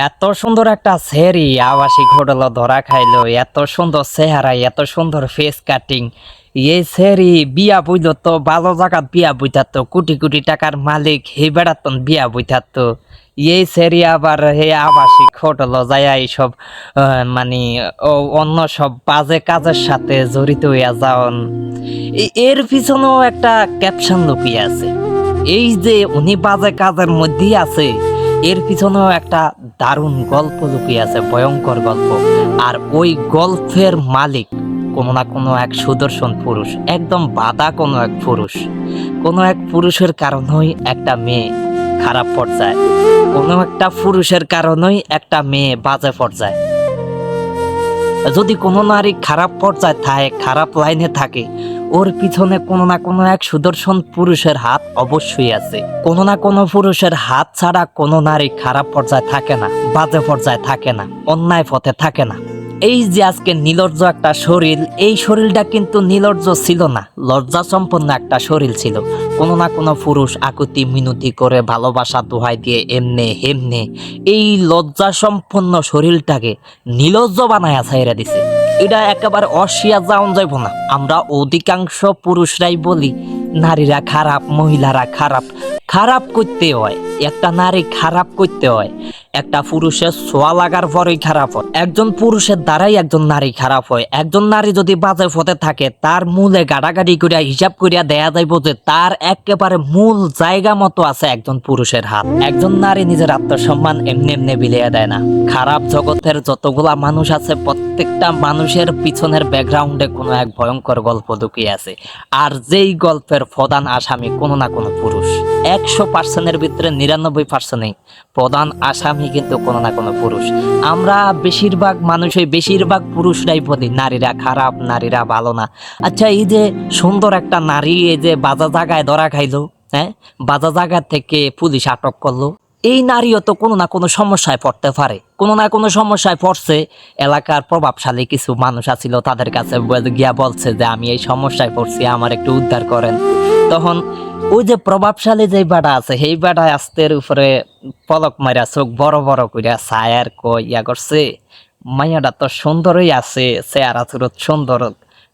এত সুন্দর একটা সেরি আবাসিক হোটেল ধরা খাইলো, এত সুন্দর চেহারা, এত সুন্দর ফেস কাটিং। এই সেরি বিয়া বইল তো ভালো জায়গা বিয়া বইতাতো, কোটি কোটি টাকার মালিক হে বেড়াতন বিয়া বইতাতো। এই সেরি আবার হে আবাসিক হোটেল যায় এইসব মানে অন্য সব বাজে কাজের সাথে জড়িত হইয়া যাওন। এর পিছনেও একটা ক্যাপশন লুকিয়ে আছে। এই যে উনি বাজে কাজের মধ্যেই আছে, এর পিছনেও একটা দারুণ গল্প লুকিয়ে আছে, ভয়ঙ্কর গল্প। আর ওই গল্পের মালিক কোনো না কোনো এক সুদর্শন পুরুষ, একদম বাঁধা কোনো এক পুরুষ। কোনো এক পুরুষের কারণেই একটা মেয়ে খারাপ পর্যায়ে, কোনো একটা পুরুষের কারণেই একটা মেয়ে বাজে পর্যায়ে। যদি কোনো নারী খারাপ পর্যায়ে থাকে, খারাপ লাইনে থাকে, ওর পিছনে কোনো না কোনো এক সুদর্শন পুরুষের হাত অবশ্যই আছে। কোনো না কোনো পুরুষের হাত ছাড়া কোনো নারী খারাপ পর্যায়ে থাকে না, বাজে পর্যায়ে থাকে না, অন্যায় পথে থাকে না। এই যে আজকে নীলজ্জ একটা শরীর, এই শরীরটা কিন্তু নীলজ্জ ছিল না, লজ্জা সম্পন্ন একটা শরীর ছিল। কোনো না কোনো পুরুষ আকুতি মিনতি করে ভালোবাসা দোহাই দিয়ে এমনে হেমনে এই লজ্জা সম্পন্ন শরীরটাকে নীলজ্জ বানায়া ছাইরা দিছে। এটা একেবারে অস্বীকার যাওয়া যাইব না। আমরা অধিকাংশ পুরুষরাই বলি নারীরা খারাপ, মহিলারা খারাপ। খারাপ করতে হয়, একটা নারী খারাপ করতে হয়, একটা পুরুষের ছোঁয়া লাগার পরেই খারাপ হয়। একজন পুরুষের দ্বারাই একজন নারী খারাপ হয়। একজন নারী যদি বাজে পথে থাকে, তার মূলে গাড়াগাড়ি করিয়া হিসাব করিয়া দেয়া যাইব যে তার একেবারে মূল জায়গা মতো আছে একজন পুরুষের হাত। একজন নারী নিজের আত্মসম্মান এমনি এমনি বিলিয়ে দেয় না। খারাপ জগতের যতগুলা মানুষ আছে, প্রত্যেকটা মানুষের পিছনের ব্যাকগ্রাউন্ডে কোনো এক ভয়ঙ্কর গল্প লুকিয়ে আছে। আর যেই গল্পের প্রধান আসামি কোনো না কোনো পুরুষ। 100%-এর ভিতরে 99%-ই প্রধান আসামি কিন্তু কোনো না কোনো পুরুষ। আমরা বেশিরভাগ মানুষই, বেশিরভাগ পুরুষরাই বলি নারীরা খারাপ, নারীরা ভালো না। আচ্ছা, এই যে সুন্দর একটা নারী এই যে বাজা জায়গায় ধরা খাইলো, হ্যাঁ, বাজা জায়গা থেকে পুলিশ আটক করলো, এই নারীও তো কোনো না কোনো সমস্যায় পড়তে পারে, কোনো না কোনো সমস্যায় পড়ছে। এলাকার প্রভাবশালী কিছু মানুষ আছিল, তাদের কাছে গিয়া বলছে যে আমি এই সমস্যায় পড়ছি, আমার একটু উদ্ধার করেন। তখন ওই যে প্রভাবশালী যে বেটা আছে, সেই বেটা আস্তের উপরে পলক মারা চোখ বড় বড় করিয়া ছায়ার ইয়া করছে, মাইয়াটা তো সুন্দরই আছে, চেহারা চুরত সুন্দর,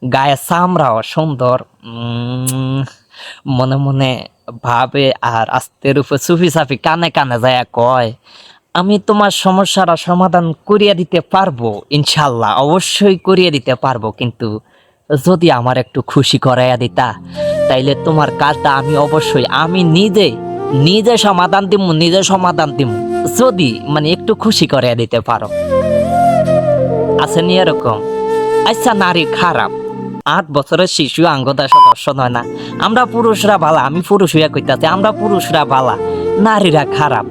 গায়ে চামড়াও সুন্দর। মনে মনে ভাবে আর আস্তের উপরে চুপি চাপি কানে কানে যায় কয়, আমি তোমার সমস্যাটা সমাধান করিয়ে দিতে পারবো, ইনশাল্লাহ অবশ্যই করিয়ে দিতে পারবো, কিন্তু যদি আমার একটু খুশি করাইয়া দিতা, তাইলে তোমার কাজটা আমি অবশ্যই আমি নিজে নিজে সমাধান দিব, নিজে সমাধান দিব, যদি মানে একটু খুশি করাইয়া দিতে পারো। আসেনি এরকম? আচ্ছা, নারী খারাপ, 8 বছরের শিশু আঙ্গদাসা দর্শন হয় না? আমরা পুরুষরা বালা, আমি পুরুষ হইয়া কইতাছি, আমরা পুরুষরা বালা, নারীরা খারাপ,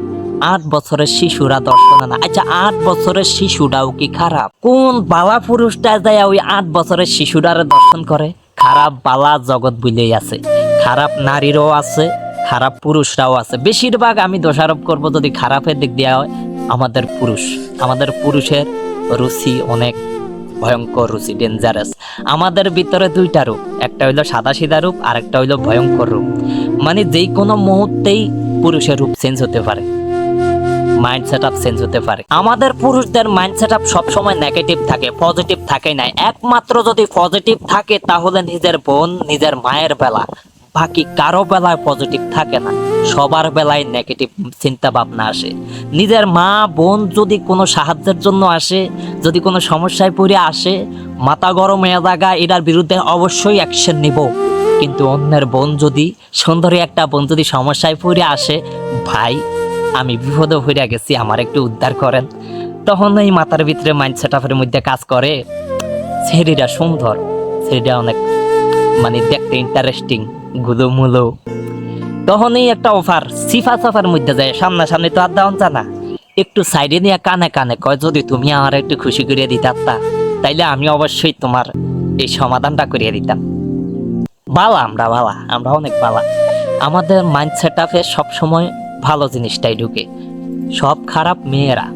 8 বছরের শিশুরা দর্শন হয় না। আচ্ছা, 8 বছরের শিশুরাও কি খারাপ? কোন বালা পুরুষটা যায় ওই 8 বছরের শিশুরারে দর্শন করে? খারাপ বালা জগৎ বুঝলেই আছে, খারাপ নারীরও আছে, খারাপ পুরুষরাও আছে। বেশিরভাগ আমি দোষারোপ করব যদি খারাপের দিক দেওয়া হয়, আমাদের পুরুষের রুচি অনেক ভয়ঙ্কর রুচি, ডেঞ্জারাস। আমাদের ভিতরে দুইটা রূপ, একটা হইলো সাদা সিধা রূপ, আর একটা হইলো ভয়ঙ্কর রূপ। মানে যেই কোনো মুহূর্তেই পুরুষের রূপ চেঞ্জ হতে পারে, মাইন্ড সেট আপ চেঞ্জ হতে পারে। আমাদের পুরুষদের মাইন্ড সেট আপ সবসময় নেগেটিভ থাকে, পজিটিভ থাকে না। একমাত্র যদি পজিটিভ থাকে তাহলে নিজের বোন, নিজের মায়ের বেলা, বাকি কারো বেলায় পজিটিভ থাকে না, সবার বেলায় নেগেটিভ চিন্তা ভাবনা আসে। নিজের মা বোন যদি কোনো সাহায্যের জন্য আসে, যদি কোনো সমস্যায় পড়ে আসে, মাথা গরম হয়ে জায়গা, এটার বিরুদ্ধে অবশ্যই অ্যাকশন নিব। কিন্তু অন্যের বোন যদি, সুন্দরী একটা বোন যদি সমস্যায় পড়ে আসে, ভাই আমি বিপদে হইয়া গেছি, আমার একটু উদ্ধার করেন, তখন এই মাথার ভিতরে মাইন্ড সেট আপের মধ্যে কাজ করে, ছেলেটা সুন্দর, ছেলেটা অনেক মানে দেখতে ইন্টারেস্টিং, গুলোমুলো, তখনই একটা অফার সিফা সাফার মধ্যে যায়, সামনাসামনি তো আর দেওয়া যায় না, একটু সাইডে নিয়ে কানে কানে কয়, যদি তুমি আমার একটু খুশি করিয়ে দিতা, তাইলে আমি অবশ্যই তোমার এই সমাধানটা করিয়ে দিতাম। বালা, আমরা অনেক বালা। আমাদের মাইন্ড সেট আপে সবসময় ভালো জিনিসটাই ঢুকে। সব খারাপ মেয়েরা,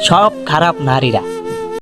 সব খারাপ নারীরা